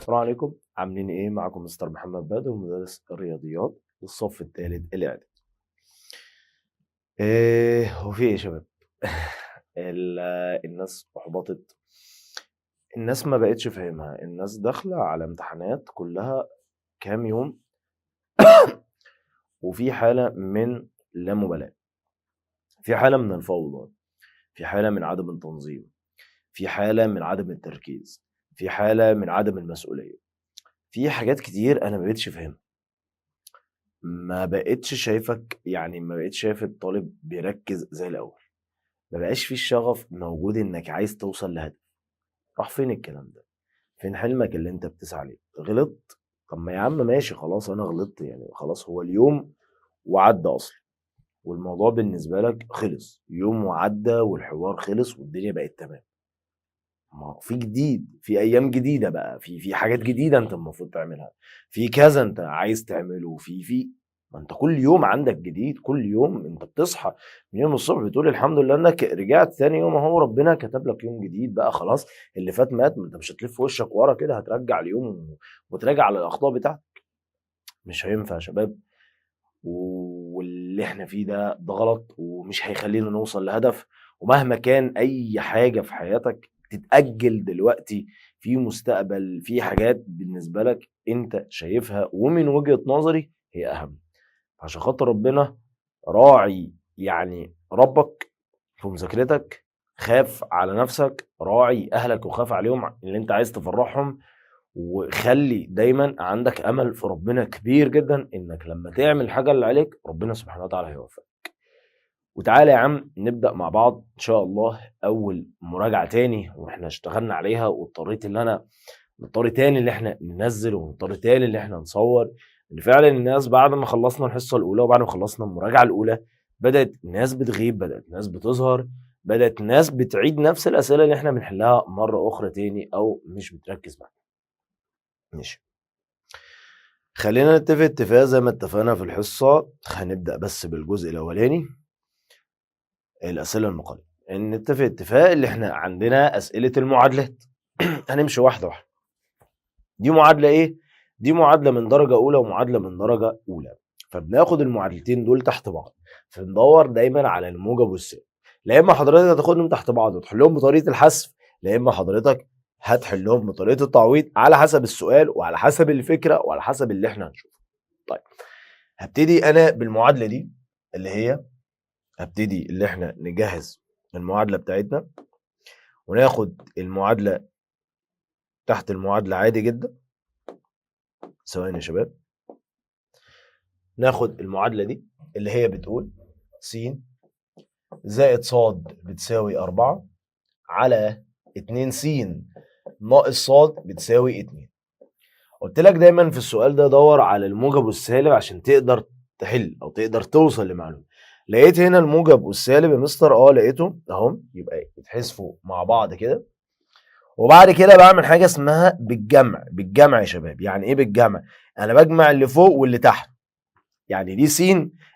السلام عليكم، عاملين ايه؟ معكم مستر محمد بدر مدرس الرياضيات للصف الثالث الاعدادي. هو في ايه يا شباب؟ ال- الناس احبطت، الناس ما بقتش فاهمها، الناس داخله على امتحانات كلها كام يوم، وفي حاله من لا مبالاه، في حاله من الفوضى، في حاله من عدم التنظيم، في حاله من عدم التركيز، في حاله من عدم المسؤوليه، في حاجات كتير انا ما بقتش فاهمها. ما بقتش شايفك، يعني ما بقتش شايف الطالب بيركز زي الأول، ما بقاش في الشغف موجود إنك عايز توصل لهدف. راح فين الكلام ده؟ فين حلمك اللي أنت بتسعى ليه؟ غلطت؟ طب ما يا عم ماشي خلاص، أنا غلطت، يعني خلاص هو اليوم وعدى أصلا، والموضوع بالنسبة لك خلص، يوم وعدى والحوار خلص والدنيا بقت تمام. ما هو في جديد، في أيام جديدة بقى، في حاجات جديدة أنت المفروض تعملها، في كذا أنت عايز تعمله، في ما أنت كل يوم عندك جديد، كل يوم أنت بتصحى من يوم الصبح بتقول الحمد لله إنك رجعت تاني يوم أهو، ربنا كتب لك يوم جديد بقى، خلاص اللي فات مات، ما أنت مش هتلف وشك ورا كده، هترجع اليوم وتراجع على الأخطاء بتاعتك. مش هينفع يا شباب، واللي احنا فيه ده غلط ومش هيخلينا نوصل لهدف. ومهما كان اي حاجة في حياتك تتأجل دلوقتي، في مستقبل، في حاجات بالنسبة لك انت شايفها ومن وجهة نظري هي اهم. عشان خاطر ربنا راعي، يعني ربك في مذاكرتك، خاف على نفسك، راعي اهلك وخاف عليهم اللي انت عايز تفرحهم، وخلي دايما عندك امل في ربنا كبير جدا انك لما تعمل الحاجه اللي عليك ربنا سبحانه وتعالى هيوفقك. وتعالى يا عم نبدا مع بعض ان شاء الله اول مراجعه تاني، واحنا اشتغلنا عليها واضطريت ان انا نضطر تاني اللي احنا ننزل، ونضطر تاني اللي احنا نصور، ان فعلا الناس بعد ما خلصنا الحصه الاولى وبعد ما خلصنا المراجعه الاولى بدات ناس بتغيب، بدات ناس بتظهر، بدات ناس بتعيد نفس الاسئله اللي احنا بنحلها مره اخرى تاني او مش بتركز معانا. ماشي، خلينا نتفق اتفاق زي ما اتفقنا في الحصة. هنبدأ بس بالجزء الأولاني، الأسئلة المقالة. نتفق اتفاق اللي احنا عندنا أسئلة المعادلات. هنمشي واحدة واحدة. دي معادلة ايه؟ دي معادلة من درجة أولى ومعادلة من درجة أولى، فبناخد المعادلتين دول تحت بعض، فندور دايما على الموجب والسالب. لا إما حضرتك هتاخدهم تحت بعض وتحلهم بطريقة الحذف، لا إما حضرتك هتحلهم بطريقة التعويض على حسب السؤال وعلى حسب الفكرة وعلى حسب اللي احنا هنشوفه. طيب، هبتدي انا بالمعادله دي، اللي هي هبتدي اللي احنا نجهز المعادله بتاعتنا، وناخد المعادله تحت المعادله عادي جدا. ثواني يا شباب، ناخد المعادله دي اللي هي بتقول س زائد ص بتساوي 4 على 2 س ناقص ص بتساوي 2. قلت لك دايما في السؤال ده دور على الموجب والسالب عشان تقدر تحل او تقدر توصل لمعلومه. لقيت هنا الموجب والسالب يا مستر؟ لقيتهم اهم، يبقى يتحذفوا مع بعض كده. وبعد كده بعمل حاجه اسمها بالجمع. بالجمع يا شباب، يعني ايه بالجمع؟ انا بجمع اللي فوق واللي تحت. يعني دي س،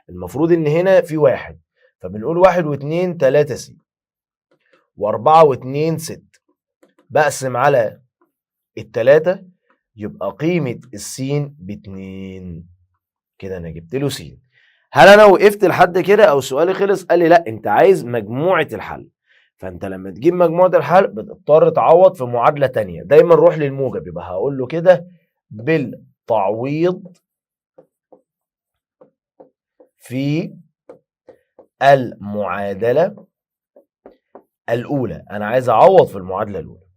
المفروض ان هنا في واحد، فبنقول واحد واتنين تلاتة س، واربعة واتنين ست، بقسم على التلاتة، يبقى قيمة السين باتنين. كده انا جبت له س. هل انا وقفت لحد كده او سؤالي خلص؟ قال لي لا، انت عايز مجموعة الحل. فانت لما تجيب مجموعة الحل بتضطر تعوض في معادلة تانية، دايما روح للموجب، يبقى هقول له كده بالتعويض في المعادلة الأولى. أنا عايز أعوض في المعادلة الأولى،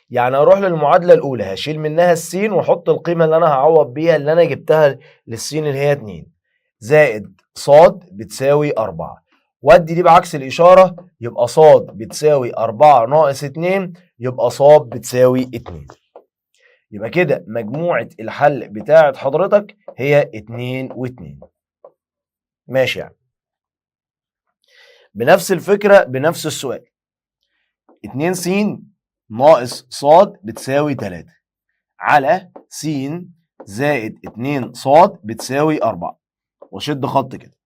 يعني أروح للمعادلة الأولى هشيل منها السين وأحط القيمة اللي أنا هعوض بيها اللي أنا جبتها للسين اللي هي 2 زائد ص بتساوي 4، وادي دي بعكس الإشارة، يبقى ص بتساوي 4 ناقص 2، يبقى ص بتساوي 2. يبقى كده مجموعة الحل بتاعت حضرتك هي 2 و2. ماشي، يعني بنفس الفكرة بنفس السؤال، 2 س ناقص ص بتساوي 3 على س زائد 2 ص بتساوي 4، وشد خط كده.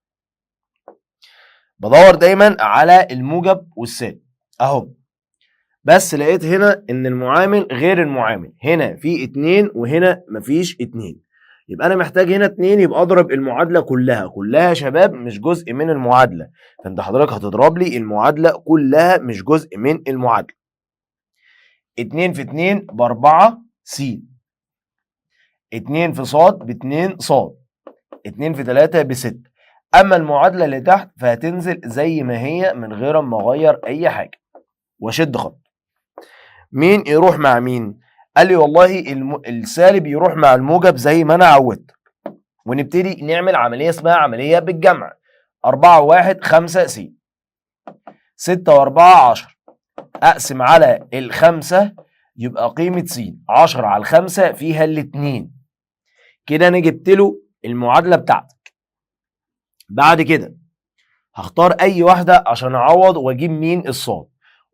بدور دايما على الموجب والسالب اهو. بس لقيت هنا ان المعامل غير المعامل، هنا في 2 وهنا مفيش 2. يبقى انا محتاج هنا 2، يبقى اضرب المعادله كلها يا شباب، مش جزء من المعادله. فانت حضرتك هتضرب لي المعادله كلها مش جزء من المعادله. 2 في 2 ب4 س، 2 في ص ب2 ص، 2 في 3 ب6. اما المعادله اللي تحت فهتنزل زي ما هي من غير ما اغير اي حاجه واشد خط. مين يروح مع مين؟ قال لي والله السالب يروح مع الموجب زي ما انا عودت، ونبتدي نعمل عمليه اسمها عمليه بالجمع. 4 و1 5 س، 6 و4 10، اقسم على ال5 يبقى قيمه س 10 على 5 فيها ال2. كده انا جبت له المعادله بتاعتك. بعد كده هختار اي واحده عشان اعوض واجيب مين الصاد.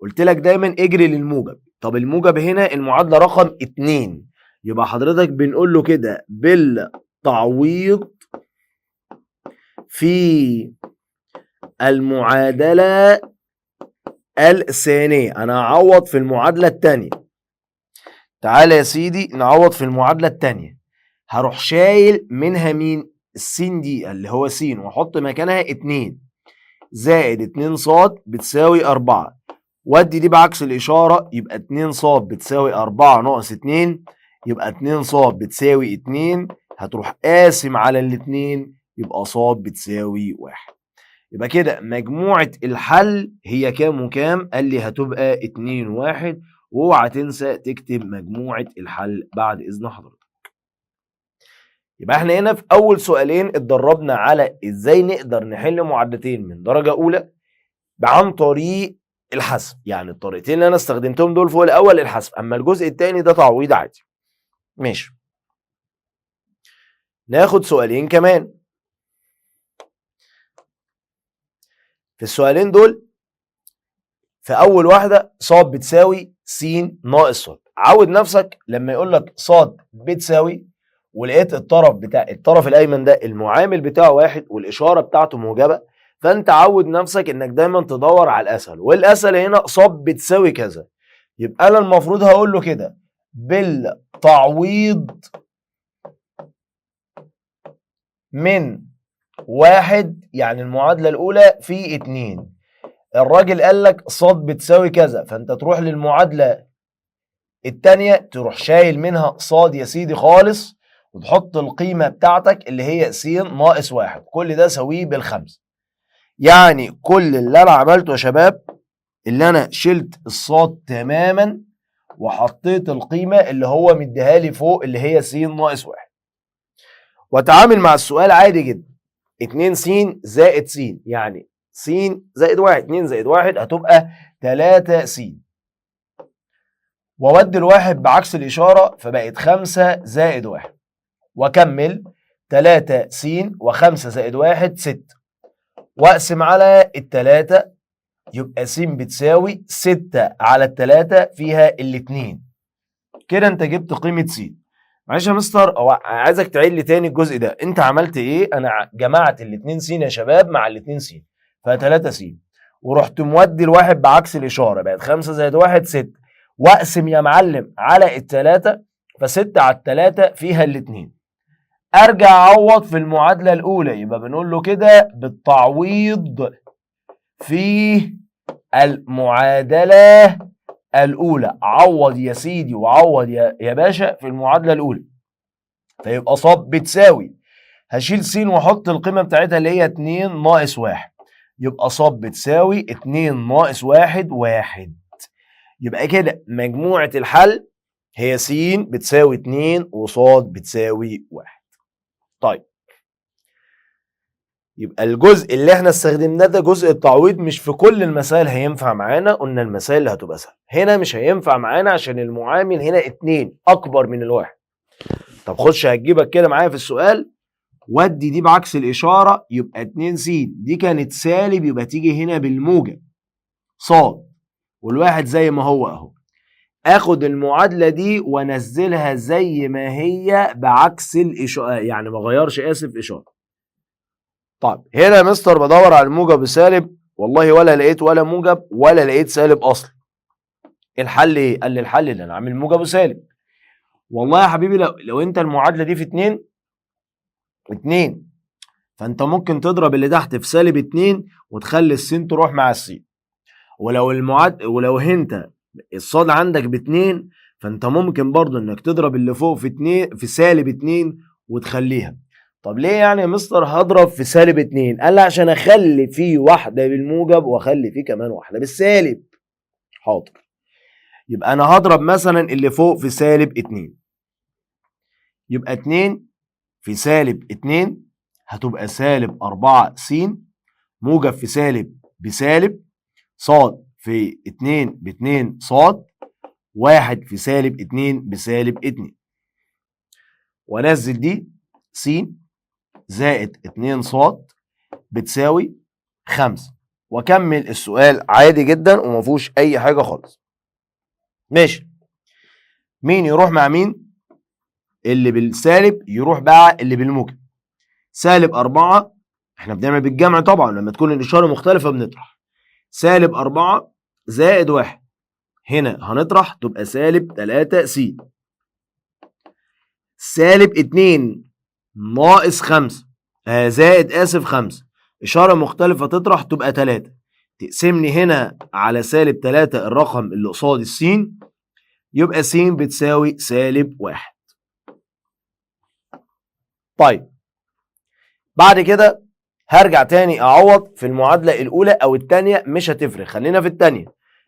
قلت لك دايما اجري للموجب. طب الموجب هنا المعادله رقم 2، يبقى حضرتك بنقول له كده بالتعويض في المعادله الثانيه. انا هعوض في المعادله الثانيه. تعالى يا سيدي نعوض في المعادله الثانيه. هروح شايل منها مين؟ السين دي اللي هو س، واحط مكانها 2 زائد 2 ص بتساوي 4. ودي دي بعكس الاشاره، يبقى 2 ص بتساوي 4 ناقص 2، يبقى 2 ص بتساوي 2. هتروح قاسم على الاتنين، يبقى ص بتساوي 1. يبقى كده مجموعه الحل هي كام وكام؟ قال لي هتبقى 2 و1. واوعى تنسى تكتب مجموعه الحل بعد اذن حضرتك. يبقى احنا هنا في اول سؤالين اتدربنا على ازاي نقدر نحل معادلتين من درجه اولى عن طريق الحسب. يعني الطريقتين اللي انا استخدمتهم دول فوق الاول الحسب، اما الجزء الثاني ده تعويض عادي. ماشي، ناخد سؤالين كمان. في السؤالين دول في اول واحده ص بتساوي س ناقص ص. عود نفسك لما يقول لك ص بتساوي ولقيت الطرف الايمن ده المعامل بتاعه 1 والاشاره بتاعته موجبه، فانت عود نفسك انك دايما تدور على الاسهل، والاسهل هنا ص بتساوي كذا. يبقى انا المفروض هقول له كده بالتعويض من 1، يعني المعادله الاولى في 2. الراجل قال لك ص بتساوي كذا، فانت تروح للمعادله الثانيه تروح شايل منها ص يا سيدي خالص، وتحط القيمه بتاعتك اللي هي س ناقص 1. كل ده سويه بالخمسه. يعني كل اللي انا عملته يا شباب اللي انا شلت الصاد تماما وحطيت القيمه اللي هو مديها لي فوق اللي هي س ناقص 1، واتعامل مع السؤال عادي جدا. 2 س زائد س، يعني س زائد 1، 2 زائد 1 هتبقى 3 س، واودي الواحد بعكس الاشاره فبقت 5 زائد 1، واكمل 3 س و5 زائد 1 6، واقسم على التلاتة يبقى س بتساوي 6 على التلاتة فيها الاتنين. كده انت جبت قيمة س. معلش يا مستر عايزك تعيد لي تاني الجزء ده. انت عملت ايه؟ انا جمعت الاتنين س يا شباب مع الاتنين س ف3 س، ورحت مودي الواحد بعكس الاشارة بقت 5 زائد 1 6، واقسم يا معلم على التلاتة ف6 على التلاتة فيها الاتنين. ارجع اعوض في المعادله الاولى، يبقى بنقول له كده بالتعويض في المعادله الاولى. عوض يا سيدي وعوض يا باشا في المعادله الاولى، فيبقى ص بتساوي، هشيل س واحط القيمه بتاعتها اللي هي 2 ناقص 1، يبقى ص بتساوي 2 ناقص 1 1. يبقى كده مجموعه الحل هي س بتساوي 2 وص بتساوي 1. طيب، يبقى الجزء اللي احنا استخدمناه ده جزء التعويض، مش في كل المسائل هينفع معانا. قلنا المسائل اللي هتبقى سهله هنا مش هينفع معانا عشان المعامل هنا 2 اكبر من الواحد. طب خش هتجيبك كده معايا في السؤال، ودي دي بعكس الاشاره يبقى 2 س، دي كانت سالب يبقى تيجي هنا بالموجب ص، والواحد زي ما هو اهو. اخد المعادله دي وانزلها زي ما هي بعكس الاشاره، يعني ما غيرش اشاره. طيب هنا يا مستر بدور على الموجب وسالب، والله ولا لقيت ولا موجب ولا لقيت سالب اصلا. الحل ايه؟ قال لي الحل ان انا اعمل موجب وسالب. والله يا حبيبي لو انت المعادله دي في 2 فانت ممكن تضرب اللي تحت في سالب 2 وتخلي السين تروح مع السين. ولو انت الصاد عندك ب2 فانت ممكن برضو انك تضرب اللي فوق في سالب 2 وتخليها. طب ليه يعني يا مستر هضرب في سالب 2؟ قال لي عشان اخلي فيه واحده بالموجب واخلي فيه كمان واحده بالسالب. حاضر، يبقى انا هضرب مثلا اللي فوق في سالب 2، يبقى 2 في سالب 2 هتبقى سالب 4 س، موجب في سالب بسالب، صاد في 2 ب2 صاد، 1 في سالب 2 بسالب 2. وانزل دي س زائد 2 صاد بتساوي 5، واكمل السؤال عادي جدا ومفيهوش اي حاجه خالص. ماشي، مين يروح مع مين؟ اللي بالسالب يروح بقى اللي بالموجب. سالب 4 احنا بنعمل بالجمع طبعا، لما تكون الاشاره مختلفه بنطرح. سالب 4 زائد 1، هنا هنطرح تبقى سالب 3 س. سالب 2 ناقص 5 زائد 5، اشاره مختلفه تطرح تبقى 3. تقسم لي هنا على سالب 3 الرقم اللي قصاد السين، يبقى س بتساوي سالب 1. طيب بعد كده هرجع تاني اعوض في المعادله الاولى او الثانيه، مش هتفرق، خلينا في الثانيه.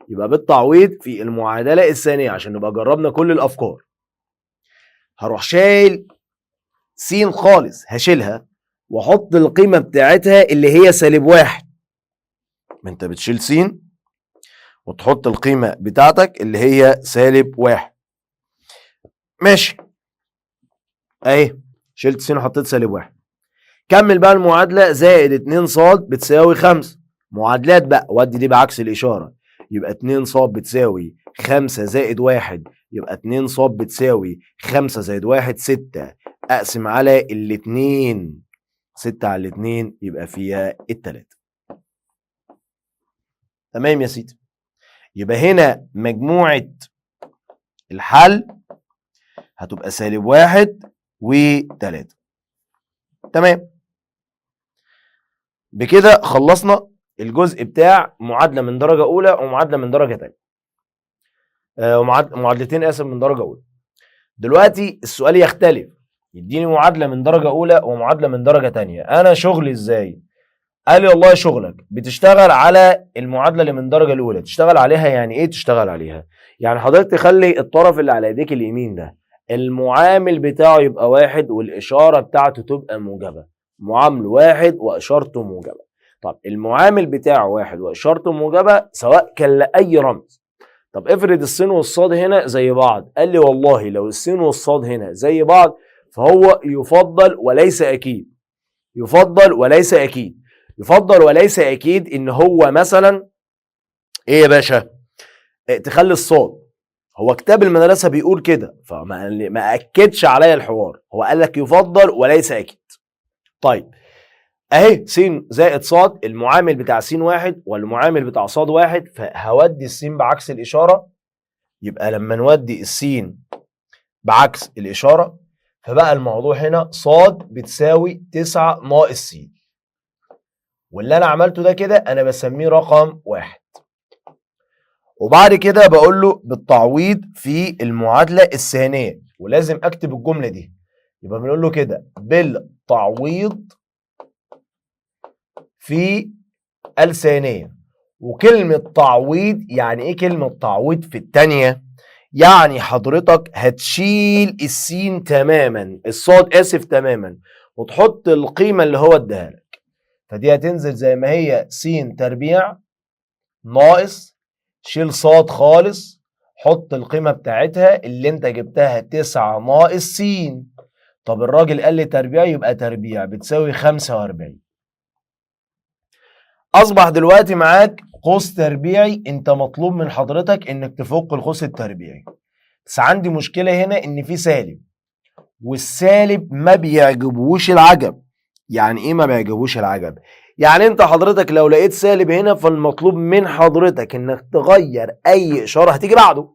يبقى بالتعويض في المعادله الثانيه عشان نبقى جربنا كل الافكار. هروح شايل س خالص، هشيلها واحط القيمه بتاعتها اللي هي سالب 1. ما انت بتشيل س وتحط القيمه بتاعتك اللي هي سالب 1. ماشي، اهي شلت س وحطيت سالب 1. كمل بقى المعادله، زائد 2 ص بتساوي 5. معادلات بقى، ودي دي بعكس الاشاره، يبقى 2 ص بتساوي 5 زائد 1، يبقى 2 ص بتساوي 5 زائد 1 6. اقسم على الاتنين، 6 على الاتنين يبقى فيها التلاتة. تمام يا سيدي، يبقى هنا مجموعة الحل هتبقى سالب 1 و3. تمام، بكده خلصنا الجزء بتاع معادلة من درجة أولى ومعادلة من درجة تانية، معادلتين آسف من درجة أولى. دلوقتي السؤال يختلف، يديني معادلة من درجة أولى ومعادلة من درجة تانية، أنا شغلي إزاي؟ قال لي والله شغلك بتشتغل على المعادلة اللي من درجة الأولى. تشتغل عليها يعني إيه تشتغل عليها؟ يعني حضرتك تخلي الطرف اللي على إيديك اليمين ده المعامل بتاعه يبقى 1 والإشارة بتاعته تبقى موجبة، معامل 1 وإشارته موجبة. طب المعامل بتاعه 1 وإشارته موجبة سواء كان لأي رمز. طب افرض السين والصاد هنا زي بعض، قال لي والله لو السين والصاد هنا زي بعض فهو يفضل وليس أكيد. يفضل وليس أكيد، يفضل وليس أكيد إن هو مثلا إيه يا باشا؟ تخلي الصاد، هو كتاب المدرسة بيقول كده فما أكدش عليا الحوار، هو قال لك يفضل وليس أكيد. طيب اهي س زائد ص، المعامل بتاع س 1 والمعامل بتاع ص 1، فهودي السين بعكس الاشاره، يبقى لما نودي السين بعكس الاشاره فبقى الموضوع هنا ص بتساوي 9 ناقص س، واللي انا عملته ده كده انا بسميه رقم 1. وبعد كده بقول له بالتعويض في المعادله الثانيه، ولازم اكتب الجمله دي، يبقى بنقول له كده بالتعويض في الثانية. وكلمة تعويض يعني ايه كلمة تعويض في الثانية؟ يعني حضرتك هتشيل السين تماما، الصاد اسف تماما، وتحط القيمة اللي هو اداها لك، فدي هتنزل زي ما هي س تربيع ناقص شيل صاد خالص، حط القيمة بتاعتها اللي انت جبتها 9 ناقص س. طب الراجل قال لي تربيع يبقى تربيع بتساوي 45. اصبح دلوقتي معاك قوس تربيعي، انت مطلوب من حضرتك انك تفك القوس التربيعي. بس عندي مشكله هنا ان في سالب، والسالب ما بيعجبوش العجب. يعني ايه ما بيعجبوش العجب؟ يعني انت حضرتك لو لقيت سالب هنا فالمطلوب من حضرتك انك تغير اي اشاره هتيجي بعده.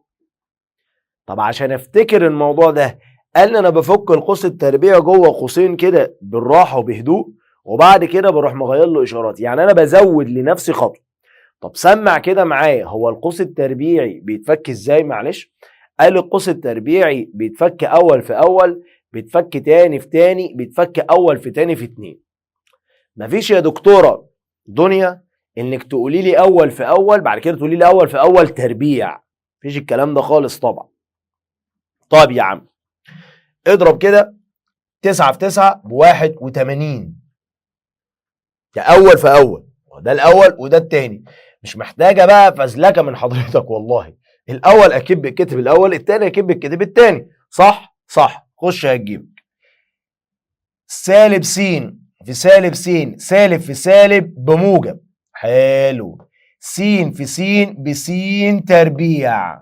طب عشان افتكر الموضوع ده، قال لي انا بفك القوس التربيعي جوه قوسين كده بالراحه وبهدوء، وبعد كده بروح مغير له اشارات، يعني انا بزود لنفسي خطوه. طب سمع كده معايا، هو القوس التربيعي بيتفك ازاي؟ معلش، قال القوس التربيعي بيتفك اول في اول، بيتفك تاني في تاني، بيتفك اول في تاني في اتنين. مفيش يا دكتوره دنيا انك تقولي لي اول في اول بعد كده تقولي لي اول في اول تربيع، مفيش الكلام ده خالص طبعا. طب يا عم اضرب كده 9 في 9 ب81، ده اول في اول، ده الاول وده التاني، مش محتاجه بقى فزلكه من حضرتك والله. الاول اكيد بيتكتب الاول، التاني اكيد بيتكتب التاني، صح صح. خش هتجيب سالب س في سالب س، سالب في سالب بموجب، حلو. س في س بس تربيع،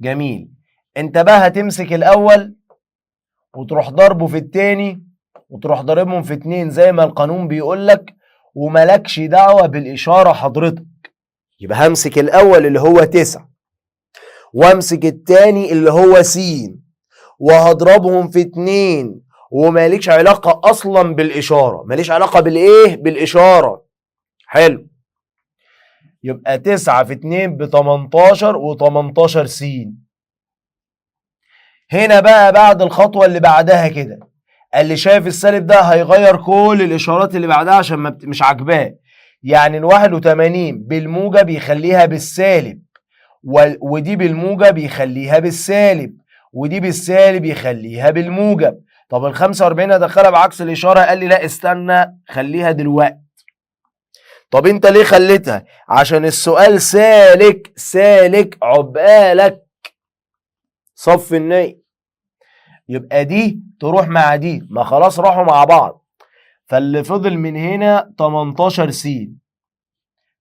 جميل. انت بقى هتمسك الاول وتروح ضربه في التاني وتروح ضاربهم في 2 زي ما القانون بيقول لك، وملكش دعوه بالاشاره حضرتك. يبقى همسك الاول اللي هو 9 وامسك التاني اللي هو س وهضربهم في 2، وماليش علاقه اصلا بالاشاره، ماليش علاقه بالايه؟ بالاشاره. حلو. يبقى 9 في 2 ب 18 و18 س. هنا بقى بعد الخطوه اللي بعدها كده، اللي شايف السالب ده هيغير كل الاشارات اللي بعدها عشان مش عاجباه. يعني ال 81 بالموجب يخليها بالسالب، ودي بالموجب يخليها بالسالب، ودي بالسالب يخليها بالموجب. طب ال 45 هدخلها بعكس الاشاره، قال لي لا استنى خليها دلوقتي. طب انت ليه خليتها؟ عشان السؤال سالك سالك عقبالك صف النية. يبقى دي تروح مع دي، ما خلاص راحوا مع بعض. فاللي فضل من هنا 18 س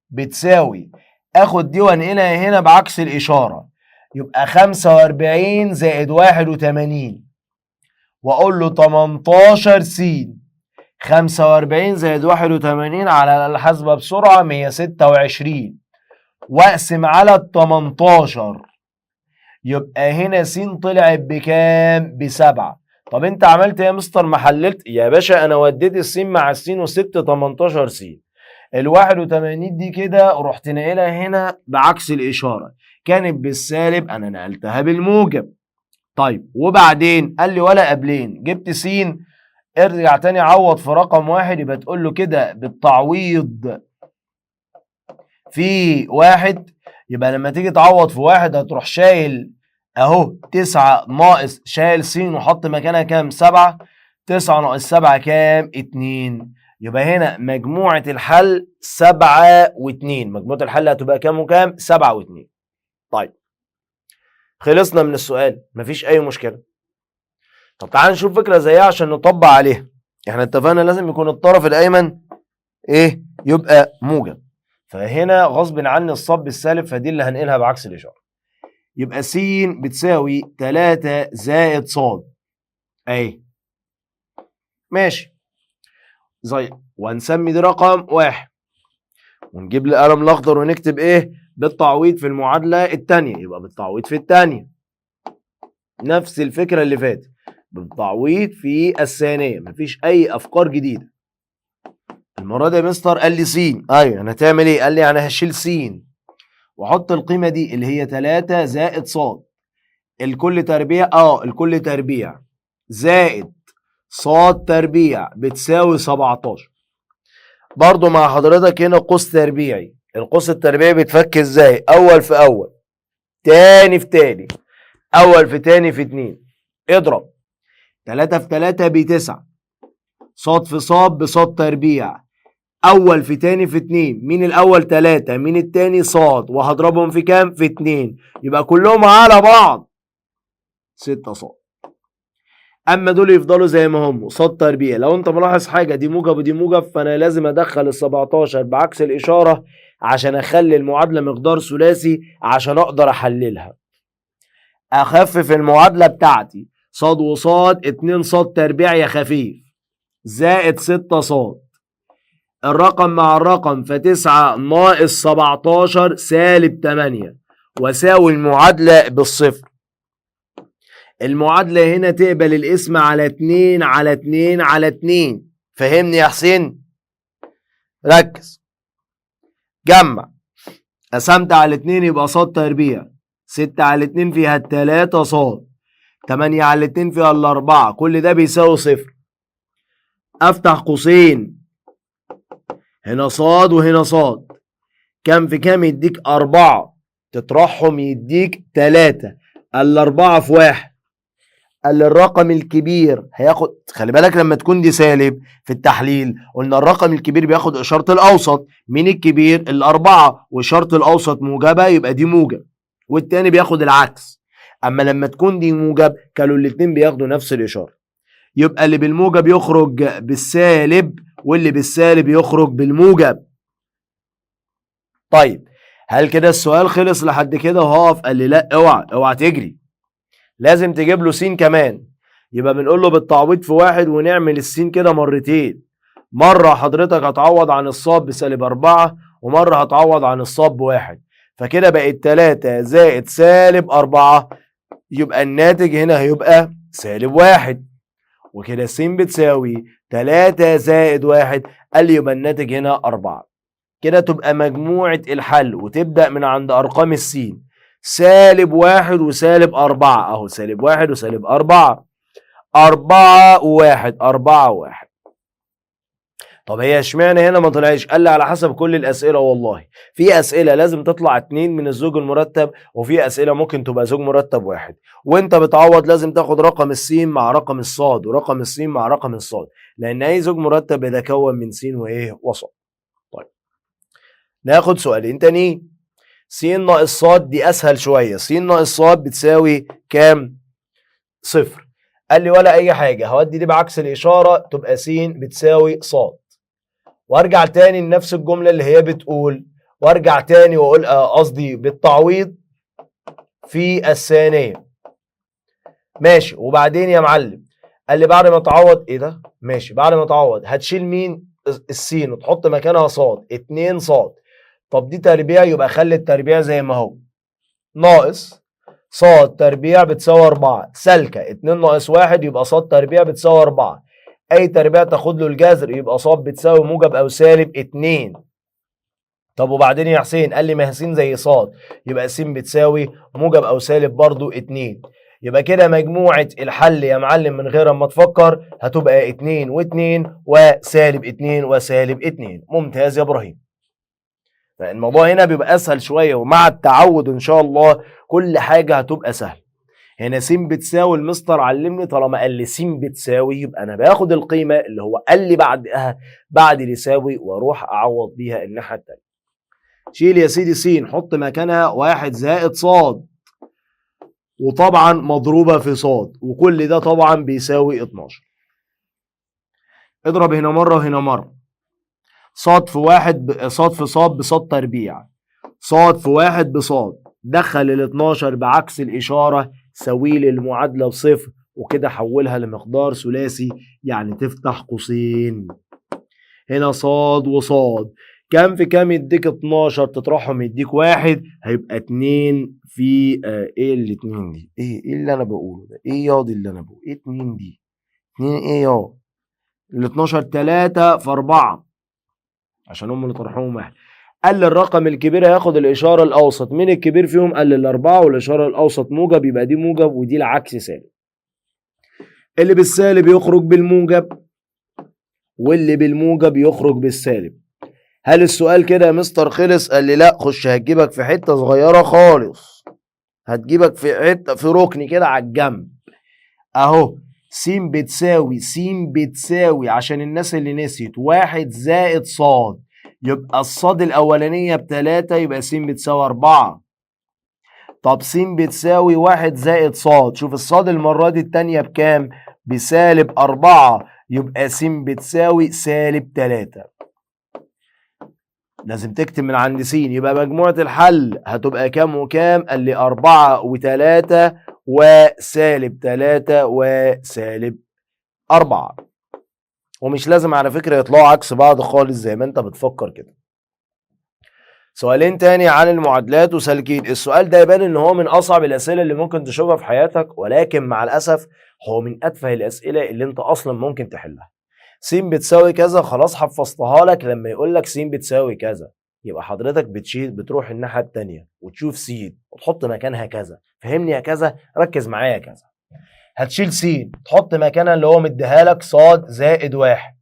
بتساوي، اخد دي وانقلها هنا بعكس الاشاره، يبقى 45 زائد 81، واقول له 18 س. 45 زائد 81 على الحاسبه بسرعه 126، واقسم على ال 18، يبقى هنا س طلعت بكام؟ ب7. طب انت عملت ايه يا مستر؟ ما حللت يا باشا، انا وديت السين مع السين وسبت 18 س. ال 81 دي كده رحت ناقلها هنا بعكس الاشاره، كانت بالسالب انا نقلتها بالموجب. طيب وبعدين قال لي ولا قبلين جبت س، ارجع تاني عوض في رقم واحد، يبقى تقول له كده بالتعويض في واحد. يبقى لما تيجي تعوض في واحد هتروح شايل اهو 9 ناقص، شايل س وحط مكانها كام؟ 7. 9 ناقص 7 كام؟ 2. يبقى هنا مجموعة الحل 7 و2، مجموعة الحل هتبقى كام وكام؟ 7 و2. طيب خلصنا من السؤال، مفيش أي مشكلة. طب تعال نشوف فكرة زيها عشان نطبق عليها. احنا اتفقنا لازم يكون الطرف الأيمن ايه؟ يبقى موجب. فهنا غصب عني الصب السالب، فدي اللي هنقلها بعكس الإشارة. يبقى س بتساوي 3 زائد ص اهي، ماشي زي، وهنسمي دي رقم 1، ونجيب لي القلم الاخضر ونكتب ايه؟ بالتعويض في المعادله الثانيه، يبقى بالتعويض في الثانيه. نفس الفكره اللي فاتت، بالتعويض في الثانيه، مفيش اي افكار جديده. المره دي يا مستر قال لي س، ايوه انا هتعمل ايه؟ قال لي انا هشيل س واحط القيمه دي اللي هي 3 زائد ص، الكل تربيع، الكل تربيع زائد ص تربيع بتساوي 17. برضو مع حضرتك هنا قوس تربيعي، القوس التربيعي بيتفك ازاي؟ اول في اول، تاني في تاني، اول في تاني في 2. اضرب 3 في 3 ب9، صاد في صاد بصاد تربيع، اول في تاني في 2. مين الاول؟ 3، مين التاني؟ صاد، وهضربهم في كام؟ في 2، يبقى كلهم على بعض 6 صاد. اما دول يفضلوا زي ما هم صاد تربيع. لو انت ملاحظ حاجه، دي موجب ودي موجب، فانا لازم ادخل ال 17 بعكس الاشاره عشان اخلي المعادله مقدار ثلاثي عشان اقدر احللها. اخفف المعادله بتاعتي، صاد وصاد 2 صاد تربيع يا خفيف زائد 6 صاد، الرقم مع الرقم، فتسعة ناقص 17 سالب 8 وساوي المعادلة بالصفر. المعادلة هنا تقبل الاسم على 2 على 2 على 2. فهمني يا حسين؟ ركز. جمع. قسمت على 2 يبقى صاد تربيع. 6 على 2 فيها 3 صاد. 8 على 2 فيها 4. كل ده بيساوي صفر. افتح قوسين، هنا صاد وهنا صاد. كام في كام يديك 4، تطرحهم يديك 3. قال 4 في 1. قال الرقم الكبير هياخد، خلي بالك لما تكون دي سالب في التحليل قلنا الرقم الكبير بياخد إشارة الأوسط. مين الكبير؟ 4، وإشارة الأوسط موجبة يبقى دي موجب، والتاني بياخد العكس. أما لما تكون دي موجب كانوا الاتنين بياخدوا نفس الإشارة، يبقى اللي بالموجب يخرج بالسالب واللي بالسالب يخرج بالموجب. طيب هل كده السؤال خلص لحد كده وهقف؟ قال لي لا، اوعى تجري، لازم تجيب له س كمان. يبقى بنقول له بالتعويض في 1 ونعمل السين كده مرتين. مرة حضرتك هتعوض عن الصاد بسالب 4 ومرة هتعوض عن الصاد ب1. فكده بقت 3 زائد سالب 4، يبقى الناتج هنا هيبقى سالب 1. وكده س بتساوي 3 زائد 1. قال لي يبقى الناتج هنا 4. كده تبقى مجموعة الحل وتبدأ من عند أرقام السين. سالب 1 وسالب 4 أهو، سالب 1 وسالب 4. 4 و1، 4 و1. طب هي اشمعنى هنا ما طلعش؟ قال لي على حسب كل الأسئلة. والله في أسئلة لازم تطلع 2 من الزوج المرتب، وفي أسئلة ممكن تبقى زوج مرتب 1. وأنت بتعوض لازم تاخد رقم السين مع رقم الصاد ورقم السين مع رقم الصاد، لأن أي زوج مرتب بيتكون من س وإيه وصاد. طيب ناخد سؤالين تانيين. س ناقص ص دي اسهل شويه. س ناقص ص بتساوي كام؟ صفر. قال لي ولا اي حاجه، هودي دي بعكس الاشاره تبقى س بتساوي ص. وارجع تاني لنفس الجمله اللي هي بتقول، وارجع تاني واقول قصدي بالتعويض في الثانيه. ماشي. وبعدين يا معلم قال لي بعد ما تعوض ايه ده؟ ماشي. بعد ما تعوض هتشيل مين؟ السين وتحط مكانها ص. 2 ص. طب دي تربيع، يبقى خلي التربيع زي ما هو. ناقص ص تربيع بتساوي 4 سالكه. 2 ناقص 1 يبقى ص تربيع بتساوي 4. اي تربيع تاخد له الجذر يبقى ص بتساوي موجب او سالب 2. طب وبعدين يا حسين؟ قال لي ما هي س زي ص، يبقى س بتساوي موجب او سالب برضو 2. يبقى كده مجموعه الحل يا معلم من غير ما تفكر هتبقى 2 و2 وسالب 2 وسالب 2. ممتاز يا ابراهيم. الموضوع هنا بيبقى اسهل شويه، ومع التعود ان شاء الله كل حاجه هتبقى سهله. هنا س بتساوي، المستر علمني طالما قال لي س بتساوي يبقى انا باخد القيمه اللي هو قال لي بعدها بعد اللي يساوي واروح اعوض بيها الناحيه الثانيه. شيل يا سيدي س، حط مكانها 1 زائد ص، وطبعا مضروبه في ص، وكل ده طبعا بيساوي 12. اضرب هنا مره وهنا مره. صاد في 1 صاد في صاد بصاد تربيع. صاد في 1 بصاد. دخل ال 12 بعكس الإشارة، سوي لي المعادلة بصفر، وكده حولها لمقدار ثلاثي، يعني تفتح قوسين. هنا صاد وصاد. كام في كام يديك 12؟ تطرحهم يديك 1، هيبقى 2 في ايه ال 2 دي؟ ايه اللي انا بقوله ده؟ ايه ياضي اللي انا بقوله؟ ايه 2 دي؟ 2 ايه ياض؟ ال 12 3 في 4 عشان هم اللي طرحوهم 1. قال لي الرقم الكبير هياخد الإشارة الأوسط. مين الكبير فيهم؟ قال لي 4، والإشارة الأوسط موجب، يبقى دي موجب ودي العكس سالب. اللي بالسالب يخرج بالموجب واللي بالموجب يخرج بالسالب. هل السؤال كده يا مستر خلص؟ قال لي لا، خش هتجيبك في حتة صغيرة خالص، هتجيبك في حتة في ركن كده على الجنب اهو. س بتساوي عشان الناس اللي نسيت 1 زائد ص، يبقى الصاد الأولانية ب3، يبقى س بتساوي 4. طب س بتساوي 1 زائد ص، شوف الصاد المرة دي التانية بكام؟ بسالب 4، يبقى س بتساوي سالب 3. لازم تكتب من عند س. يبقى مجموعة الحل هتبقى كام وكام؟ قال لي 4 و3 وسالب 3 وسالب 4. ومش لازم على فكرة يطلعوا عكس بعض خالص زي ما انت بتفكر كده. سؤالين تاني عن المعادلات وسالكين. السؤال ده يبان ان هو من اصعب الاسئله اللي ممكن تشوفها في حياتك، ولكن مع الاسف هو من اتفه الاسئله اللي انت اصلا ممكن تحلها. س بتساوي كذا، خلاص حفظتها لك. لما يقول لك س بتساوي كذا يبقى حضرتك بتروح الناحيه التانيه وتشوف س وتحط مكانها كذا. فهمني يا كذا، ركز معايا يا كذا. هتشيل س تحط مكانها اللي هو مديها لك ص زائد 1.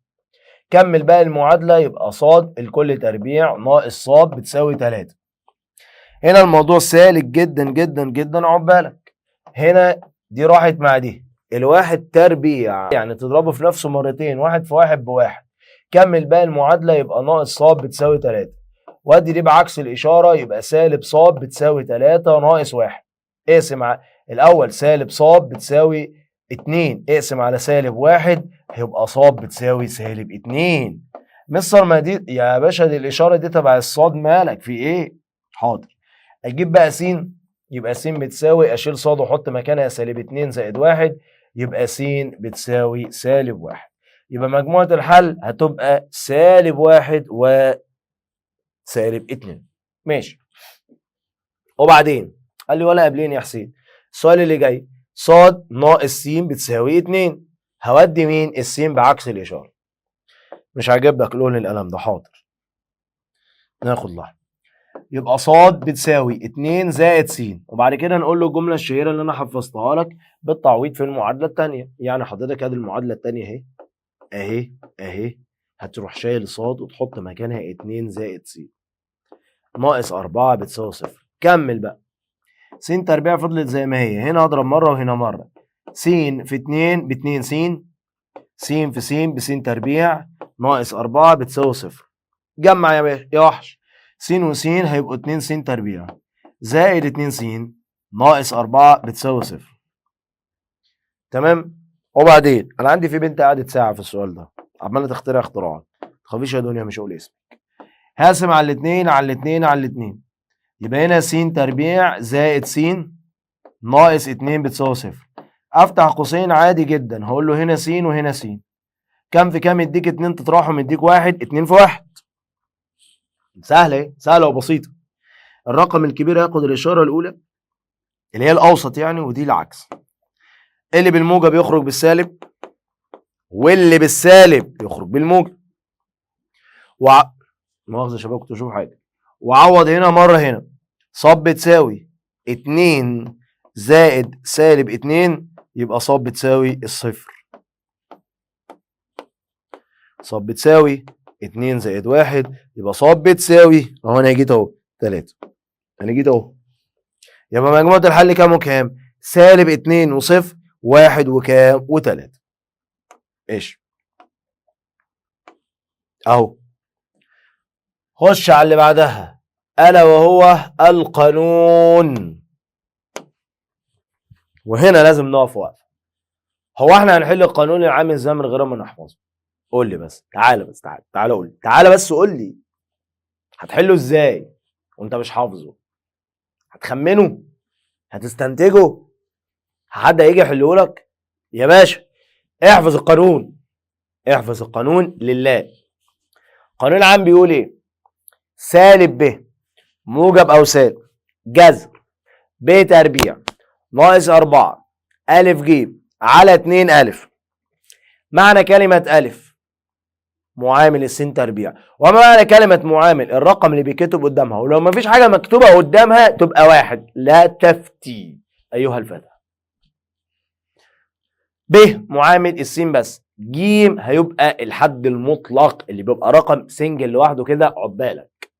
كمل بقى المعادلة، يبقى ص الكل تربيع ناقص ص بتساوي 3. هنا الموضوع سالك جدا جدا جدا، عقبالك. هنا دي راحت مع دي، الواحد تربيع يعني تضربه في نفسه مرتين، واحد في واحد بواحد. كمل بقى المعادلة، يبقى ناقص ص بتساوي 3. وادي دي بعكس الإشارة، يبقى سالب ص بتساوي 3 ناقص 1. اقسم الأول سالب ص بتساوي 2، اقسم على سالب 1 هيبقى ص بتساوي سالب 2. مستر ما دي يا باشا دي الإشارة دي تبع الصاد، مالك في إيه؟ حاضر. أجيب بقى س، يبقى س بتساوي أشيل صاد وأحط مكانها سالب 2 زائد 1، يبقى س بتساوي سالب 1. يبقى مجموعة الحل هتبقى سالب 1 وسالب 2. ماشي. وبعدين قال لي ولا قبلين يا حسين. السؤال اللي جاي ص ناقص س بتساوي 2. هودي مين؟ الس بعكس الإشارة. مش عاجبك لون القلم ده؟ حاضر، ناخد لحظة. يبقى ص بتساوي 2 زائد س، وبعد كده نقول له الجملة الشهيرة اللي أنا حفظتها لك بالتعويض في المعادلة التانية. يعني حضرتك ادي المعادلة التانية أهي أهي أهي، هتروح شايل ص وتحط مكانها 2 زائد س ناقص 4 بتساوي 0. كمل بقى. س تربيع فضلت زي ما هي، هنا اضرب مره وهنا مره. س في 2 ب 2 س، س في س بس تربيع ناقص 4 بتساوي 0. جمع يا باشا يا وحش. س وس هيبقوا 2 س تربيع زائد 2 س ناقص 4 بتساوي 0. تمام. وبعدين انا عندي في بنت قعدت ساعه في السؤال ده عماله تخترع اختراعات. تخافيش يا دنيا مش هقول اسمك. هقسم على الاثنين على الاثنين على الاثنين، يبقى هنا س تربيع زائد س ناقص 2 بتساوي 0. افتح قوسين عادي جدا، هقول له هنا س وهنا س. كام في كام يديك 2 تطرحهم يديك 1، 2 في 1. سهله ايه؟ سهله وبسيطه. الرقم الكبير هياخد الاشاره الاولى اللي هي الاوسط يعني، ودي العكس. اللي بالموجب يخرج بالسالب، واللي بالسالب يخرج بالموجب. مؤاخذه يا شباب كنت بشوف حاجه. وعوض هنا مره هنا. ص بتساوي 2 زائد سالب 2، يبقى ص بتساوي الصفر. ص بتساوي 2 زائد 1، يبقى ص بتساوي اهو، انا جيت اهو 3. انا جيت اهو. يبقى مجموعة الحل كام وكام؟ سالب 2 وصفر، 1 وكام و3. ايش؟ اهو. خش على اللي بعدها، ألا وهو القانون. وهنا لازم نقف وقف. هو احنا هنحل القانون العام ازاي من غير ما نحفظه؟ قول لي بس، تعالى بس، تعالى قول لي، تعالى بس قول لي هتحله ازاي وانت مش حافظه؟ هتخمنه؟ هتستنتجه؟ حد هيجي يحله لك؟ يا باشا احفظ القانون، احفظ القانون لله. القانون العام بيقول ايه؟ سالب ب موجب او سالب جذر ب تربيع ناقص 4 ألف ج على 2 ألف. معنى كلمة ألف معامل السين تربيع، وما معنى كلمة معامل؟ الرقم اللي بيكتب قدامها، ولو ما فيش حاجة مكتوبة قدامها تبقى 1. لا تفتي أيها الفتى. ب معامل السين بس. ج هيبقى الحد المطلق اللي بيبقى رقم سنجل لوحده كده، عقبالك.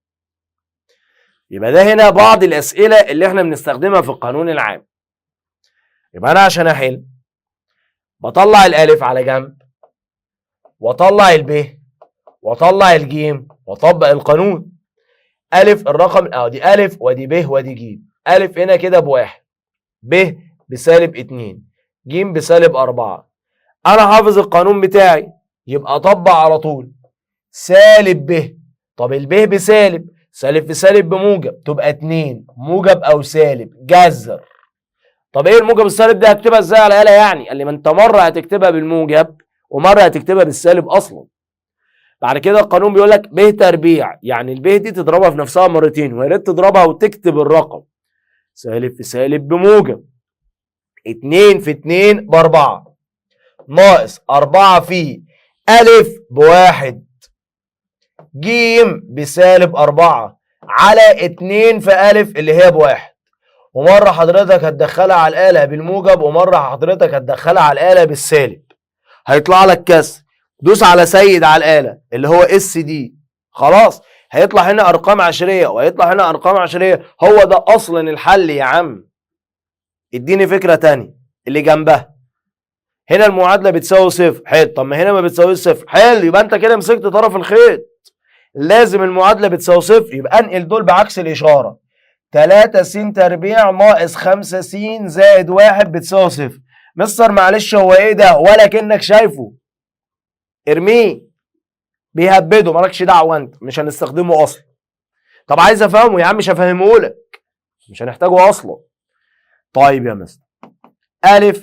يبقى ده هنا بعض الأسئلة اللي احنا بنستخدمها في القانون العام. يبقى أنا عشان أحل بطلع الألف على جنب، وأطلع الب، وأطلع الجيم، وأطبق القانون. ألف الرقم دي ألف، ودي ب، ودي ج. ألف هنا كده ب1، ب بسالب 2، ج بسالب 4. أنا حافظ القانون بتاعي، يبقى أطبق على طول. سالب ب، طب الب بسالب، سالب في سالب بموجب، تبقى 2 موجب أو سالب جذر. طب ايه الموجب السالب ده هكتبها ازاي على آلة يعني؟ قال لي ما انت مرة هتكتبها بالموجب ومره هتكتبها بالسالب اصلا. بعد كده القانون بيقول لك ب تربيع، يعني الب دي تضربها في نفسها مرتين، ويا ريت تضربها وتكتب الرقم. سالب في سالب بموجب، 2 في 2 ب4 ناقص 4 في أ بواحد ج بسالب 4 على 2 في أ اللي هي بواحد. ومرة حضرتك هتدخلها على الآلة بالموجب، ومرة حضرتك هتدخلها على الآلة بالسالب. هيطلع لك كسر، دوس على سيد على الآلة اللي هو اس دي، خلاص هيطلع هنا أرقام عشرية وهيطلع هنا أرقام عشرية. هو ده أصلا الحل يا عم. اديني فكرة تانية اللي جنبها. هنا المعادلة بتساوي صفر، حلو. طب ما هنا ما بتساويش صفر، حلو. يبقى أنت كده مسكت طرف الخيط. لازم المعادلة بتساوي صفر، يبقى انقل دول بعكس الإشارة. 3 س تربيع ناقص 5 س زائد 1 بتساوي صفر. مستر معلش هو ايه ده؟ ولا كأنك شايفه، ارميه، بيهبده، مالكش دعوة، انت مش هنستخدمه اصلا. طب عايز افهمه يا عم، مش هفهمهولك، مش هنحتاجه اصلا. طيب يا مستر، أ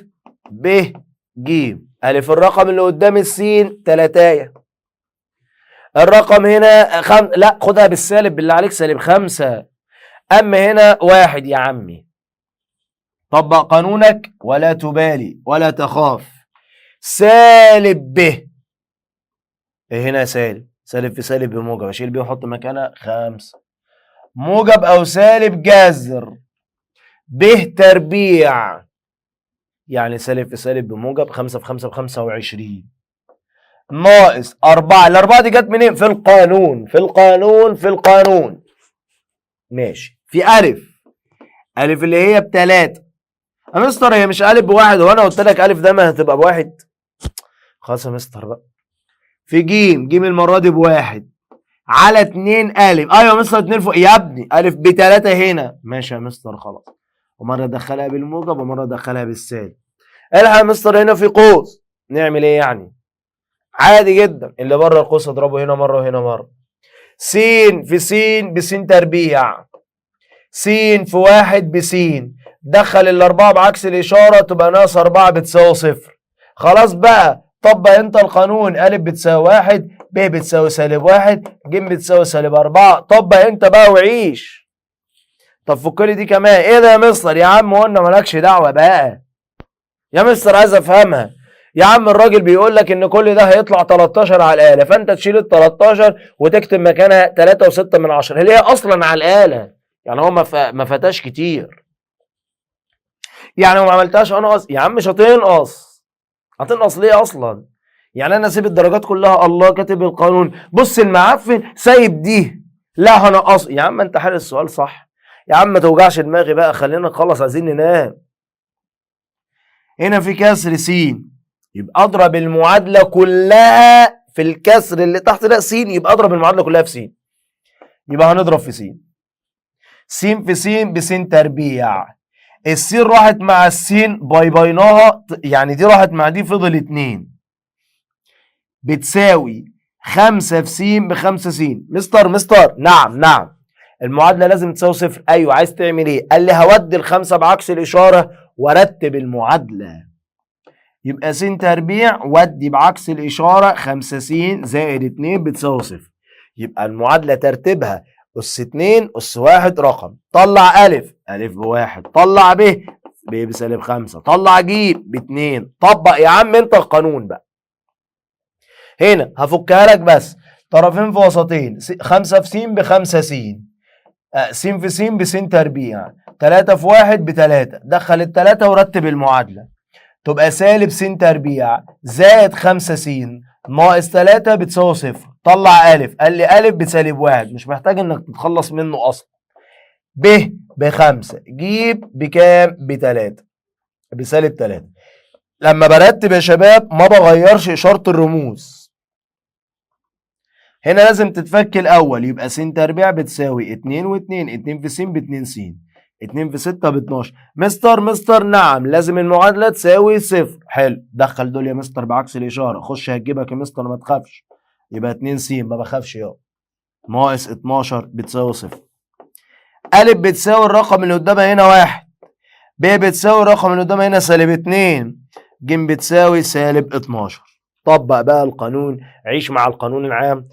ب ج. أ الرقم اللي قدام السين 3، الرقم هنا لا خدها بالسالب بالله عليك، سالب 5. اما هنا 1 يا عمي. طبق قانونك ولا تبالي ولا تخاف. سالب ب، هنا سالب، سالب في سالب بموجب، اشيل ب واحط مكانها 5. موجب او سالب جذر ب تربيع، يعني سالب في سالب بموجب، 5 في 5 ب25 ناقص 4. الأربعة دي جت منين؟ في القانون، في القانون، في القانون. ماشي. في أ اللي هي ب3. يا مستر هي مش أ بواحد، هو أنا قلت لك أ دايما هتبقى بواحد؟ خلاص يا مستر بقى. في ج المرة دي بواحد على 2 أ. أيوة يا مستر 2 فوق يا ابني، أ ب3 هنا. ماشي يا مستر خلاص. ومرة أدخلها بالموجب ومرة أدخلها بالسالب. الحق يا مستر هنا في قوس، نعمل إيه يعني؟ عادي جدا، اللي بره القوس اضربه هنا مره وهنا مره. س في س بس تربيع، س في 1 بس. دخل الاربعه بعكس الاشاره تبقى ناقص 4 بتساوي صفر. خلاص بقى، طبق انت القانون. أ بتساوي 1، ب بتساوي سالب 1، ج بتساوي سالب 4. طبق انت بقى وعيش. طب فك لي دي كمان. ايه ده يا مستر؟ يا عم قلنا مالكش دعوه بقى يا مستر، عايز افهمها. يا عم الراجل بيقول لك ان كل ده هيطلع 13 على الآلة، فانت تشيل ال 13 وتكتب مكانها 3.6 اللي هي اصلا على الآلة. يعني هو ما فتاش كتير، يعني هو ما عملتهاش انقص. يا عم مش هتنقص، هتنقص ليه اصلا؟ يعني انا اسيب الدرجات كلها؟ الله كاتب القانون، بص المعفن سايب دي، لا هنقص. يا عم انت حل السؤال صح يا عم، ما توجعش دماغي بقى، خلينا نخلص، عايزين ننام. هنا في كسر س، يبقى اضرب المعادله كلها في الكسر اللي تحت ده س، يبقى اضرب المعادله كلها في س. يبقى هنضرب في س. س في س بس تربيع. السين راحت مع السين، بايناها، يعني دي راحت مع دي، فضل 2 بتساوي 5 في س ب5 س. مستر نعم المعادله لازم تساوي صفر. ايوه عايز تعمل ايه؟ قال لي هودي الخمسه بعكس الاشاره وارتب المعادله. يبقى س تربيع ودي بعكس الإشارة 5 س زائد 2 بتساوي صفر. يبقى المعادلة ترتيبها أس 2 أس 1 رقم. طلع أ بواحد، طلع ب بسالب 5، طلع ج ب2. طبق يا عم أنت القانون بقى. هنا هفكها لك بس، طرفين في وسطين، 5 في س ب5 س، س في س بس تربيع، 3 في 1 ب3. دخل ال3 ورتب المعادلة، تبقى سالب س تربيع زائد 5 س ناقص 3 بتساوي صفر. طلع أ، قال لي أ بسالب 1، مش محتاج انك تتخلص منه اصلا. ب ب5، ج بكام؟ ب3، بسالب 3. لما برتب يا شباب ما بغيرش اشاره الرموز. هنا لازم تتفك الاول، يبقى س تربيع بتساوي 2 و2، 2 في س ب2 س، 2 في 6 ب12. مستر نعم لازم المعادلة تساوي صفر. حلو، دخل دول يا مستر بعكس الإشارة، خش هتجيبك يا مستر ما تخافش. يبقى 2 س، ما بخافش يابا، ناقص 12 بتساوي صفر. أ بتساوي الرقم اللي قدامها هنا 1، ب بتساوي الرقم اللي قدامها هنا سالب 2، ج بتساوي سالب 12. طبق بقى القانون، عيش مع القانون العام،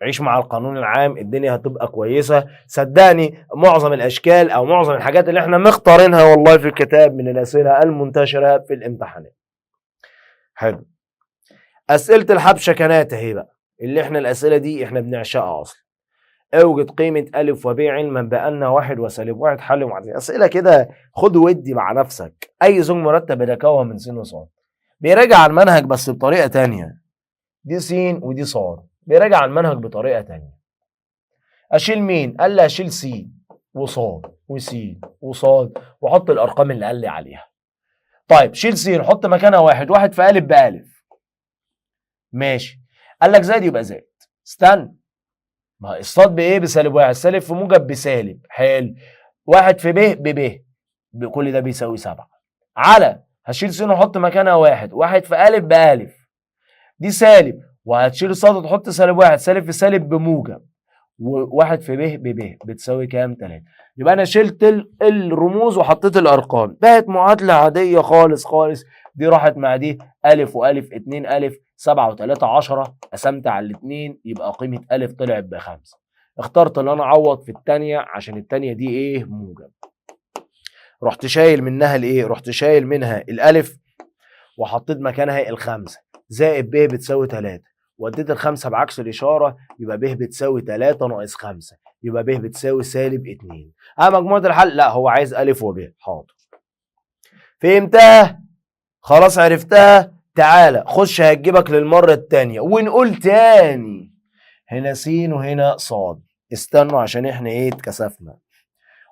عيش مع القانون العام، الدنيا هتبقى كويسة. صدقني معظم الأشكال أو معظم الحاجات اللي احنا مختارينها والله في الكتاب من الأسئلة المنتشرة في الامتحانات. حلو. أسئلة الحبشكنات اهي بقى، اللي احنا الأسئلة دي احنا بنعشقها أصلا. اوجد قيمة أ وب علما بأن 1 وسالب 1 حل معادلة. أسئلة كده خد ودي مع نفسك. أي زوج مرتب يتكون من س وص. بيراجع المنهج بس بطريقة تانية. دي س ودي ص، بيراجع المنهج بطريقة تانية. أشيل مين؟ قال لي أشيل س وصاد وس وصاد وحط الأرقام اللي قال لي عليها. طيب شيل س، حط مكانها 1، 1 في أ بألف. ماشي. قال لك زائد يبقى زائد. استنى، ما الصاد بايه؟ بسالب 1، سالب في موجب بسالب. حلو. 1 في ب بب، بكل ده بيساوي 7. على هشيل س واحط مكانها 1، 1 في أ بألف، دي سالب، وهتشيل صاد وتحط سالب 1، سالب في سالب بموجب، و1 في ب بب بتساوي كام؟ 3. يبقى انا شلت الرموز وحطيت الارقام، بقت معادله عاديه خالص خالص. دي راحت مع دي، أ وألف 2 أ، 7 و3 10، قسمت على الاثنين يبقى قيمه أ طلعت ب5. اخترت ان انا اعوض في الثانيه عشان الثانيه دي ايه؟ موجب. رحت شايل منها الايه؟ رحت شايل منها الالف وحطيت مكانها الخمسه، زائد ب بتساوي 3، وديت الخمسه بعكس الاشاره، يبقى ب بتساوي 3 ناقص 5، يبقى ب بتساوي سالب 2. مجموعه الحل؟ لا، هو عايز أ وب. حاضر، فهمتها؟ خلاص عرفتها. تعالى خش هتجيبك للمره الثانيه ونقول تاني. هنا س وهنا ص. استنوا عشان احنا ايه اتكسفنا.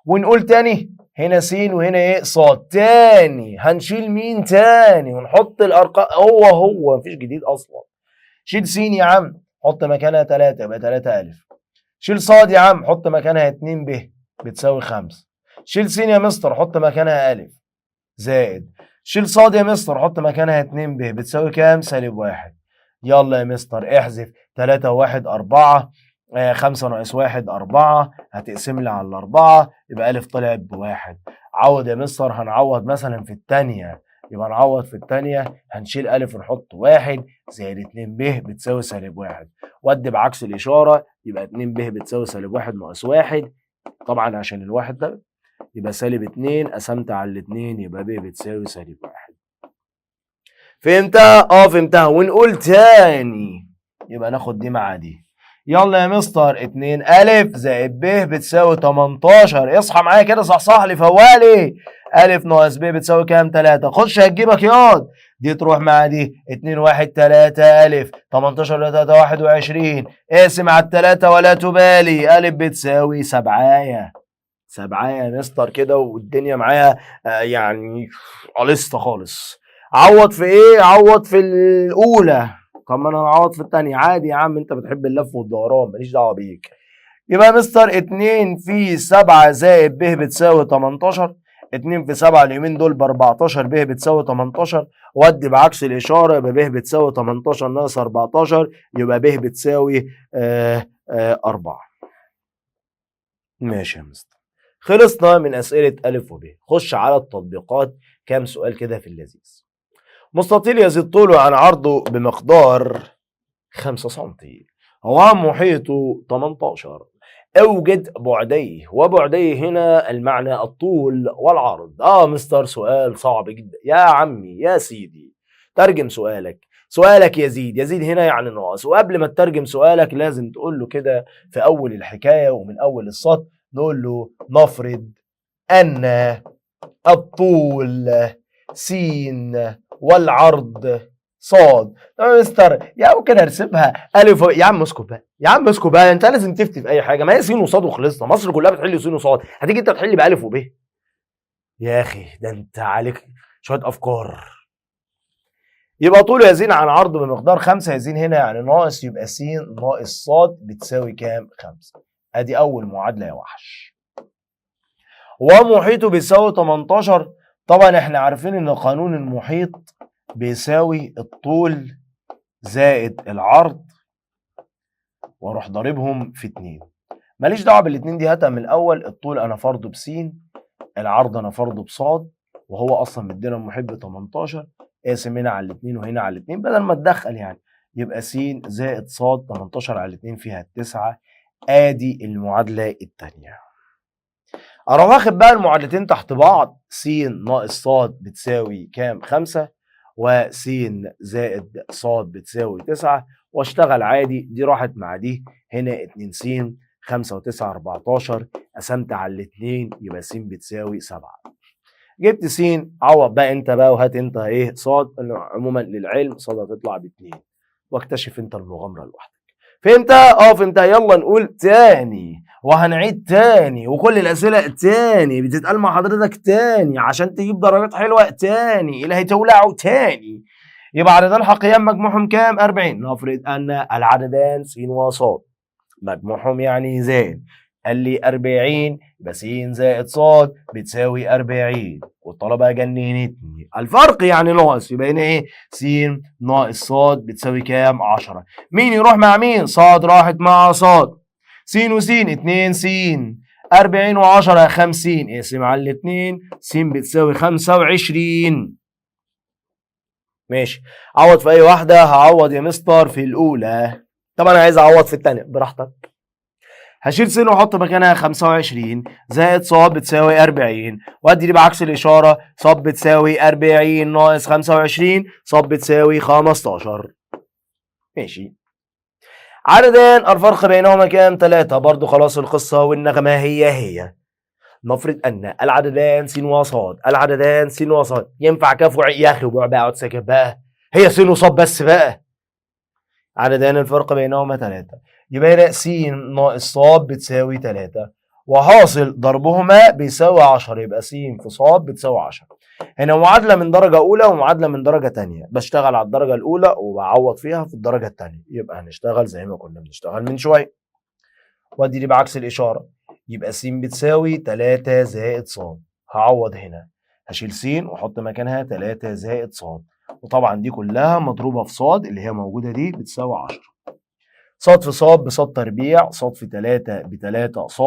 ونقول تاني، هنا س وهنا ايه؟ ص. تاني هنشيل مين تاني ونحط الارقام، هو مفيش جديد اصلا. شيل س يا عم، حط مكانها 3 يبقى 3 أ. شيل ص يا عم، حط مكانها 2 ب بتساوي 5. شيل س يا مستر، حط مكانها أ زائد. شيل ص يا مستر، حط مكانها 2 ب بتساوي كام؟ سالب 1. يلا يا مستر احذف. 3 و1 4، 5 ناقص 1 4، هتقسم لي على الأربعة يبقى أ طلعت ب1. عوض يا مستر، هنعوض مثلا في الثانية، يبقى نعوض في الثانية، هنشيل أ ونحط 1 زائد 2 ب بتساوي سالب 1، ودي بعكس الإشارة يبقى 2 ب بتساوي سالب 1 ناقص 1، طبعا عشان الواحد ده يبقى سالب 2، قسمت على الاتنين يبقى ب بتساوي سالب 1. فهمتها؟ فهمتها. ونقول تاني، يبقى ناخد دي مع دي. يلا يا مستر، 2 أ زائد ب بتساوي 18. اصحى معايا كده، صحصح لي، فوالي. أ ناقص ب بتساوي كام؟ 3. خش هتجيبك ياض. دي تروح مع دي، 2 1 3 أ، 18 3 21، اقسم على التلاتة ولا تبالي، أ بتساوي 7. 7 يا مستر كده، والدنيا معايا يعني قلصت خالص. عوض في ايه؟ عوض في الاولى. طب ما انا هعوض في الثانيه عادي يا عم، انت بتحب اللف والدوران، ماليش دعوه بيك. يبقى يا مستر 2 في 7 زائد ب بتساوي 18. 2 في 7 اليومين دول ب 14، ب بتساوي 18، ودي بعكس الاشاره يبقى ب بتساوي 18 ناقص 14، يبقى ب بتساوي 4. ماشي يا مستر. خلصنا من أسئلة أ وب. خش على التطبيقات، كام سؤال كده في اللذيذ. مستطيل يزيد طوله عن عرضه بمقدار 5 سم، ومحيطه 18. اوجد بعديه، وبعديه هنا المعنى الطول والعرض. مستر سؤال صعب جدا يا عمي يا سيدي. ترجم سؤالك. سؤالك يزيد، يزيد هنا يعني ناقص، وقبل ما تترجم سؤالك لازم تقول له كده في أول الحكاية ومن أول السطر، نقول له نفرض أن الطول س والعرض صاد. يا مستر يا ممكن ارسمها الف يا عم اسكت بقى، يا عم اسكت بقى، انت لازم تفتي في اي حاجه، ما هي س وصاد وخلصنا، مصر كلها بتحل س وصاد، هتيجي انت تحل بالف وب؟ يا اخي ده انت عليك شويه افكار. يبقى طوله يزين عن عرضه بمقدار 5، يزين هنا يعني ناقص، يبقى س ناقص صاد بتساوي كام؟ 5. ادي اول معادله يا وحش. ومحيطه بيساوي 18. طبعا احنا عارفين ان قانون المحيط بيساوي الطول زائد العرض، واروح ضاربهم في 2. ماليش دعوه بالاتنين دي، هاتها من الاول. الطول انا فرضه بس، العرض انا فرضه بصاد، وهو اصلا مدينا المحيط ب 18، اقسم هنا على الاتنين وهنا على الاتنين بدل ما تدخل يعني، يبقى س زائد ص 18 على الاتنين فيها 9. ادي المعادلة التانية. اروح واخد بقى المعادلتين تحت بعض، س ناقص ص بتساوي كام؟ 5، وس زائد ص بتساوي 9، واشتغل عادي. دي راحت مع دي، هنا 2 س 5 و9 14، قسمت على الاتنين يبقى س بتساوي 7. جبت س، عوض بقى انت بقى وهات انت ايه ص، عموما للعلم ص هتطلع ب2، واكتشف انت المغامرة لوحدك. فهمتها؟ فهمتها. يلا نقول تاني وهنعيد تاني، وكل الاسئله تاني بتتقال مع حضرتك تاني عشان تجيب درجات حلوه تاني اللي هيتولعوا تاني. يبقى عددان حقيقيان مجموعهم كام؟ 40. نفرض ان العددان س وص مجموعهم يعني زائد، قال لي 40 يبقى س زائد ص بتساوي 40، والطلبه جننتني الفرق يعني ناقص، يبقى هنا ايه؟ س ناقص ص بتساوي كام؟ 10. مين يروح مع مين؟ ص راحت مع ص، س وس 2 س، 40 و10 50، اقسم على الاتنين، س بتساوي 25. ماشي، عوض في اي واحده. هعوض يا مستر في الاولى. طب انا عايز اعوض في الثانيه، براحتك. هشيل س واحط مكانها 25 زائد ص بتساوي 40، وادي دي بعكس الاشاره، ص بتساوي 40 ناقص 25، ص بتساوي 15. ماشي. عددان الفرق بينهما كام؟ 3. برضو خلاص القصه والنغمه هي. نفرض ان العددان س وص، العددان س وص ينفع كاف وعي يا اخي وبقى اقعد ساكت بقى، هي س وص بس بقى. عددان الفرق بينهما 3، يبقى هنا س ناقص ص بتساوي 3، وحاصل ضربهما بيساوي 10، يبقى س في ص بتساوي 10. هنا معادله من درجه اولى ومعادله من درجه ثانيه، بشتغل على الدرجه الاولى وبعوض فيها في الدرجه الثانيه، يبقى هنشتغل زي ما كنا بنشتغل من شويه، وادي دي بعكس الاشاره، يبقى س بتساوي 3 زائد ص. هعوض هنا، هشيل س واحط مكانها 3 زائد ص، وطبعا دي كلها مضروبه في ص اللي هي موجوده دي بتساوي 10. ص في ص بص تربيع، ص في 3 ب3 ص،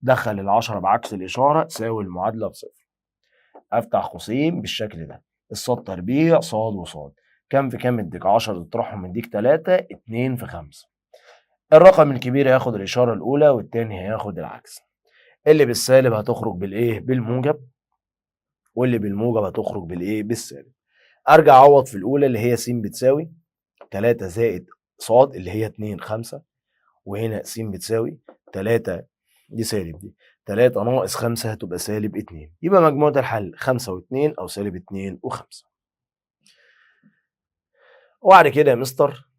دخل ال10 بعكس الاشاره تساوي المعادله بصفر. افتح قوسين بالشكل ده، الص تربيع ص وص، كام في كام يديك 10 تطرحهم يديك 3، 2 في 5. الرقم الكبير هياخد الاشاره الاولى والتاني هياخد العكس. اللي بالسالب هتخرج بالايه؟ بالموجب، واللي بالموجب هتخرج بالايه؟ بالسالب. ارجع اعوض في الاولى اللي هي س بتساوي 3 زائد ص اللي هي 2 5، وهنا س بتساوي 3 دي سالب دي 3 ناقص 5 هتبقى سالب 2، يبقى مجموعة الحل 5 و2 او سالب 2 و5. وبعد كده يا مستر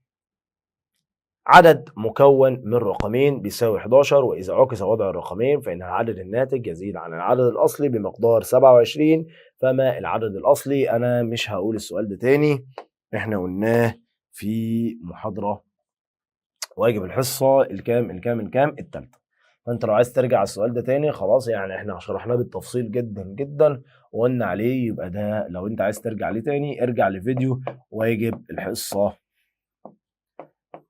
عدد مكون من رقمين بيساوي 11، واذا عكس وضع الرقمين فان العدد الناتج يزيد عن العدد الاصلي بمقدار 27، فما العدد الاصلي؟ انا مش هقول السؤال ده تاني، احنا قلناه في محاضرة واجب الحصة الكام التالتة. فانت لو عايز ترجع السؤال ده تاني خلاص، يعني احنا شرحناه بالتفصيل جدا جدا وقلنا عليه، يبقى ده لو انت عايز ترجع ليه تاني ارجع لفيديو واجب الحصة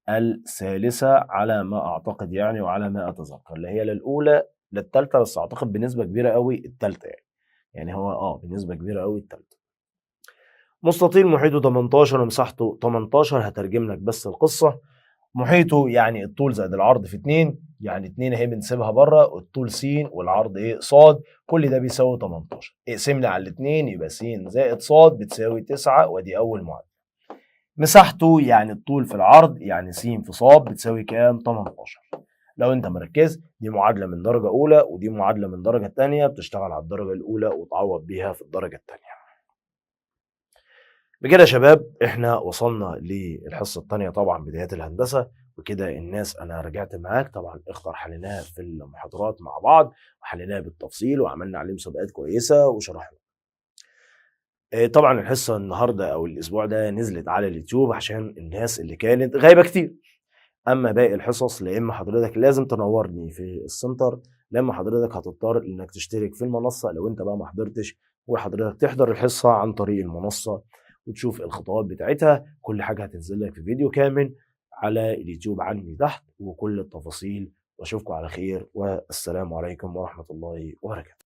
الثالثة على ما اعتقد يعني، وعلى ما اتذكر، اللي هي للاولى للتالتة، بس اعتقد بنسبة كبيرة قوي التالتة يعني هو بنسبة كبيرة قوي التالتة. مستطيل محيطه 18 ومساحته 18، هترجم لك بس القصة. محيطه يعني الطول زائد العرض في 2، يعني 2 اهي بنسيبها بره، الطول س والعرض ص، كل ده بيساوي 18. اقسم لي على الاثنين يبقى س زائد ص بتساوي 9، ودي اول معادله. مساحته يعني الطول في العرض، يعني س في ص بتساوي كام؟ 18. لو انت مركز دي معادله من درجه اولى ودي معادله من درجه ثانيه، بتشتغل على الدرجه الاولى وتعوض بيها في الدرجه الثانيه. بكده يا شباب احنا وصلنا للحصه الثانيه طبعا بدايات الهندسه، وكده الناس انا رجعت معاك طبعا اختر حليناها في المحاضرات مع بعض وحليناها بالتفصيل وعملنا عليه مسابقات كويسه وشرحنا. طبعا الحصه النهارده او الاسبوع ده نزلت على اليوتيوب عشان الناس اللي كانت غايبه كتير. اما باقي الحصص لا اما حضرتك لازم تنورني في السنتر، لا اما حضرتك هتضطر انك تشترك في المنصه لو انت بقى ما حضرتش، وحضرتك تحضر الحصه عن طريق المنصه وتشوف الخطوات بتاعتها. كل حاجه هتنزل لك في فيديو كامل على اليوتيوب عندي تحت وكل التفاصيل. واشوفكم على خير، والسلام عليكم ورحمه الله وبركاته.